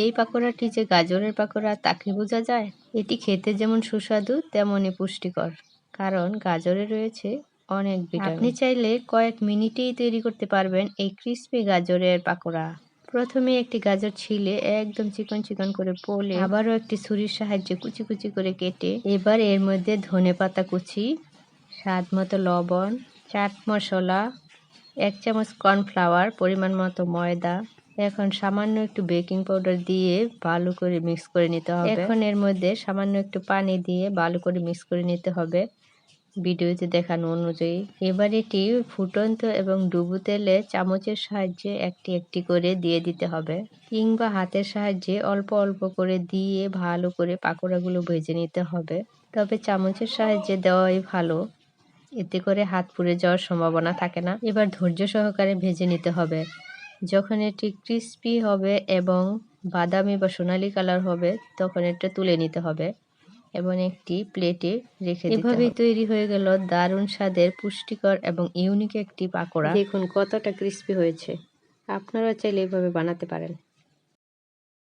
এই পাকোড়াটি যে গাজরের পাকোড়া তা কি বোঝা যায়? এটি খেতে যেমন সুস্বাদু তেমনই পুষ্টিকর, কারণ গাজরে রয়েছে অনেক ভিটামিন। আপনি চাইলে কয়েক মিনিটেই তৈরি করতে পারবেন এই ক্রিস্পি গাজরের পাকোড়া। প্রথমে একটি গাজর ছিলে একদম চিকন চিকন করে পোলে আবারও একটি ছুরির সাহায্যে কুচি কুচি করে কেটে এবার এর মধ্যে ধনেপাতা কুচি, স্বাদ মতো লবণ, চাট মশলা, 1 চামচ কর্নফ্লাওয়ার, পরিমাণ মতো ময়দা, এখন সামান্য একটু বেকিং পাউডার দিয়ে ভালো করে মিক্স করে নিতে হবে। এখন এর মধ্যে সামান্য একটু পানি দিয়ে ভালো করে মিক্স করে নিতে হবে ভিডিওতে দেখানো অনুযায়ী। এবার এটি ফুটন্ত এবং ডুবো তেলে চামচের সাহায্যে একটি একটি করে দিয়ে দিতে হবে, কিংবা হাতের সাহায্যে অল্প অল্প করে দিয়ে ভালো করে পাকোড়াগুলো ভেজে নিতে হবে। তবে চামচের সাহায্যে দেওয়াই ভালো, এতে করে হাত পুড়ে যাওয়ার সম্ভাবনা থাকে না। এবার ধৈর্য সহকারে ভেজে নিতে হবে। যখন এটি ক্রিস্পি হবে এবং বাদামি বা সোনালী কালার হবে তখন এটা তুলে নিতে হবে এবং একটি প্লেটে রেখে দিতে হবে। এভাবেই তৈরি হয়ে গেল দারুণ স্বাদের, পুষ্টিকর এবং ইউনিক একটি পাকোড়া। দেখুন কতটা ক্রিস্পি হয়েছে। আপনারা চাইলে এভাবে বানাতে পারেন।